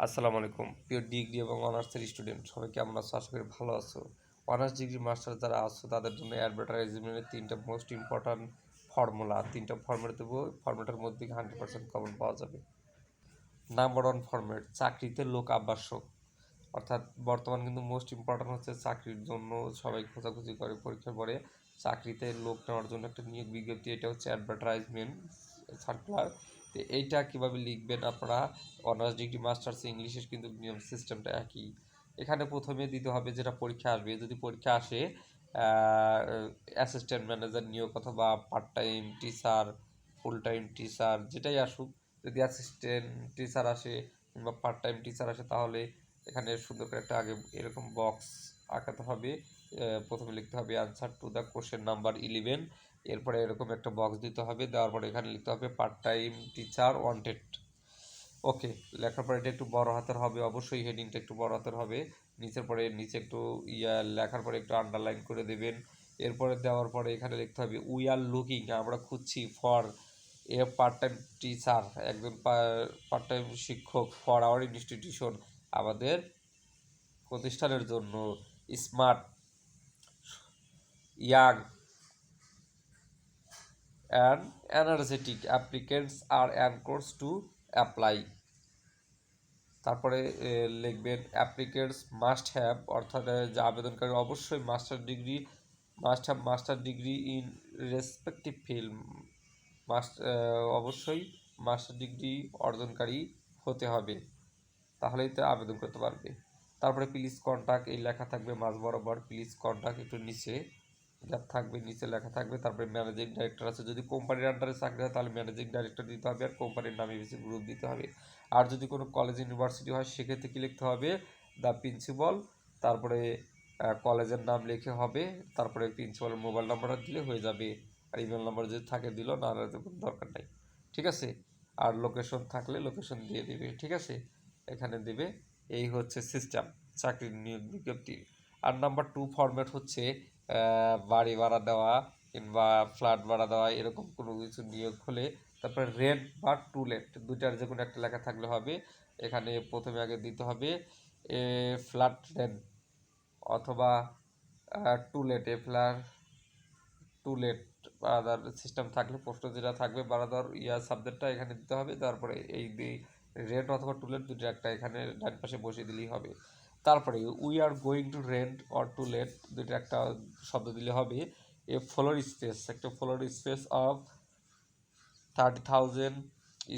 আসসালামু আলাইকুম প্রিয় ডিগ্রি এবং অনার্সের স্টুডেন্ট, সবাই কেমন আছো? আশা করি ভালো আছো। অনার্স ডিগ্রি মাস্টার যারা আছো তাদের জন্য অ্যাডভার্টাইজমেন্টের তিনটা মোস্ট ইম্পর্ট্যান্ট ফর্মুলা, তিনটা ফর্মেট দেবো। ফর্মেটের মধ্যে 100% কমন পাওয়া যাবে। নাম্বার ওয়ান ফর্মেট, চাকরিতে লোক আবশ্যক। অর্থাৎ বর্তমান কিন্তু মোস্ট ইম্পর্ট্যান্ট হচ্ছে চাকরির জন্য সবাই খোঁজাখুঁজি করে পরীক্ষার পরে চাকরিতে লোক নেওয়ার জন্য একটা নিয়োগ বিজ্ঞপ্তি, এটা হচ্ছে অ্যাডভার্টাইজমেন্ট সার্কুলার। তো এইটা কীভাবে লিখবেন আপনারা? অনার্স ডিগ্রি মাস্টার্স ইংলিশের কিন্তু নিয়ম সিস্টেমটা একই। এখানে প্রথমে দিতে হবে যেটা পরীক্ষা আসবে। যদি পরীক্ষা আসে অ্যাসিস্ট্যান্ট ম্যানেজার নিয়োগ অথবা part time teacher, full time teacher, যেটাই আসুক, যদি অ্যাসিস্ট্যান্ট টিচার আসে কিংবা পার্ট টাইম টিচার আসে, তাহলে এখানে সুন্দর করে একটা আগে এরকম বক্স আঁকাতে হবে। প্রথমে লিখতে হবে answer to the question number 11। এরপরে এরকম একটা বক্স দিতে হবে, দেওয়ার পরে এখানে লিখতে হবে পার্ট টাইম টিচার ওয়ান্টেড। ওকে, লেখার পরে এটা একটু বড় হাতের হবে, অবশ্যই হেডিংটা একটু বড় হাতের হবে। নিচের পরে নিচে একটু লেখার পরে একটু আন্ডারলাইন করে দেবেন। এরপরে দেওয়ার পরে এখানে লিখতে হবে উই আর লুকিং, আমরা খুঁজছি, for a part time teacher, একজন পার্ট টাইম শিক্ষক, ফর আওয়ার ইনস্টিটিউশন, আমাদের প্রতিষ্ঠানের জন্য, smart, young and energetic applicants are encouraged to apply. তারপরে লিখবেন অ্যাপ্লিকেন্টস মাস্ট হ্যাভ, অর্থাৎ যে আবেদনকারী অবশ্যই master degree in respective field, অবশ্যই মাস্টার ডিগ্রি অর্জনকারী হতে হবে, তাহলেই তো আবেদন করতে পারবে। তারপরে প্লিজ কন্ট্যাক্ট, এই লেখা থাকবে মাঝ বরাবর, প্লিজ কন্ট্যাক্ট একটু নিচে গ্যাপ থাকবে, নিচে লেখা থাকবে। তারপরে ম্যানেজিং ডাইরেক্টর আছে, যদি কোম্পানির আন্ডারে চাকরি হয় তাহলে ম্যানেজিং ডাইরেক্টর দিতে হবে, আর কোম্পানির নামে বেশি গ্রুপ দিতে হবে। আর যদি কোনো কলেজ ইউনিভার্সিটি হয় সেক্ষেত্রে কী লিখতে হবে? দ্য প্রিন্সিপাল, তারপরে কলেজের নাম লিখে হবে, তারপরে প্রিন্সিপালের মোবাইল নাম্বারটা দিলে হয়ে যাবে। আর ইমেল নাম্বার যদি থাকে দিল, না হলে তো কোনো দরকার নাই। ঠিক আছে? আর লোকেশন থাকলে লোকেশন দিয়ে দেবে। ঠিক আছে, এখানে দেবে। এই হচ্ছে সিস্টেম চাকরির নিয়োগ বিজ্ঞপ্তি। আর নাম্বার টু ফরম্যাট হচ্ছে বাড়ি ভাড়া দেওয়া কিংবা ফ্ল্যাট ভাড়া দেওয়া, এরকম কোনো কিছু নিয়োগ হলে তারপরে রেন্ট বা টু লেট, দুইটার যে কোনো একটা লেখা থাকলে হবে। এখানে প্রথমে আগে দিতে হবে ফ্ল্যাট রেন্ট অথবা টু লেট, টু লেট বারাদার সিস্টেম থাকলে প্রশ্ন যেটা থাকবে বারাদার সাবজেক্টটা এখানে দিতে হবে। তারপরে এই রেন্ট অথবা টু লেট দুটো একটা এখানে ডান পাশে বসিয়ে দিলেই হবে। তারপরে we are going to rent or to let দুটো একটা শব্দ দিলে হবে। এ ফ্লোর স্পেস, একটা floor space of 30,000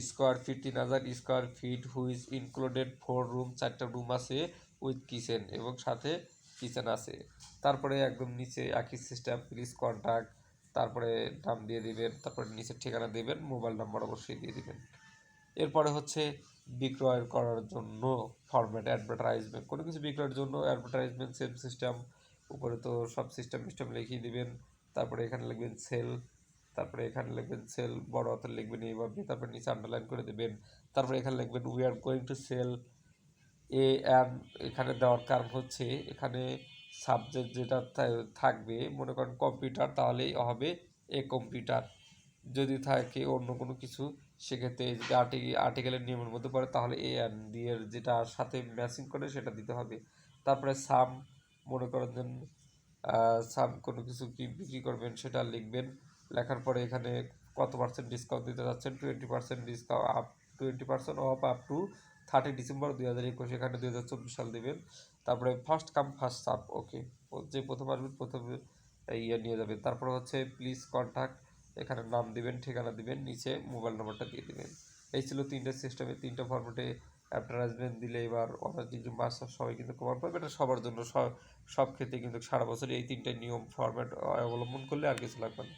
square feet, 3,000 square feet, which included 4 room, 4টা রুম আছে উইথ কিচেন, এবং সাথে কিচেন আছে। তারপরে একদম নিচে একই সিস্টেম প্লিজ কন্ট্যাক্ট, তারপরে নাম দিয়ে দিবেন, তারপরে নিচের ঠিকানা দেবেন, মোবাইল নাম্বার অবশ্যই দিয়ে দিবেন। এরপরে হচ্ছে বিক্রয় করার জন্য ফরম্যাট অ্যাডভার্টাইজমেন্ট, কোনো কিছু বিক্রয়ের জন্য অ্যাডভার্টাইজমেন্ট সেম সিস্টেম, উপরে তো সব সিস্টেম লিখিয়ে দিবেন। তারপরে এখানে লিখবেন সেল, তারপরে এখানে লিখবেন সেল, বড় হাতে লিখবেন এইভাবে, তারপরে নিচে আন্ডারলাইন করে দেবেন। তারপরে এখানে লিখবেন we are going to sell a an, এখানে দেওয়ার কারণ হচ্ছে এখানে সাবজেক্ট যেটা থাকবে, মনে করেন কম্পিউটার, তাহলেই হবে এ কম্পিউটার। যদি থাকে অন্য কোনো কিছু সেক্ষেত্রে যদি আর্টিকেলের নিয়মের মধ্যে পড়ে তাহলে এ অ্যান দিয়ে যেটা সাথে ম্যাচিং করে সেটা দিতে হবে। তারপরে সাম, মনে করেন যে সাম কোনো কিছু কি বিক্রি করবেন সেটা লিখবেন। লেখার পরে এখানে কত পার্সেন্ট ডিসকাউন্ট দিতে যাচ্ছেন, 20% discount, 20% of up to 30 December 2021, এখানে 2024 সাল দেবেন। তারপরে ফার্স্ট কাম ফার্স্ট সার্ভ, ওকে, যে প্রথম আসবেন প্রথমে নিয়ে যাবেন। তারপরে হচ্ছে প্লিজ কন্ট্যাক্ট, এখানে নাম দিবেন, ঠিকানা দিবেন, নিচে মোবাইল নাম্বারটা দিয়ে দিবেন। এই ছিল তিনটা সিস্টেমে, তিনটা ফর্মেটে অ্যাডভার্টাইজমেন্ট দিলে এবার অনার্স ডিগ্রি মাস্টার সবাই কিন্তু কভার পাবে। এটা সবার জন্য, সব ক্ষেত্রে কিন্তু সারা বছর এই তিনটে নিয়ম ফর্মেট অবলম্বন করলে আর কিছু লাগবে না।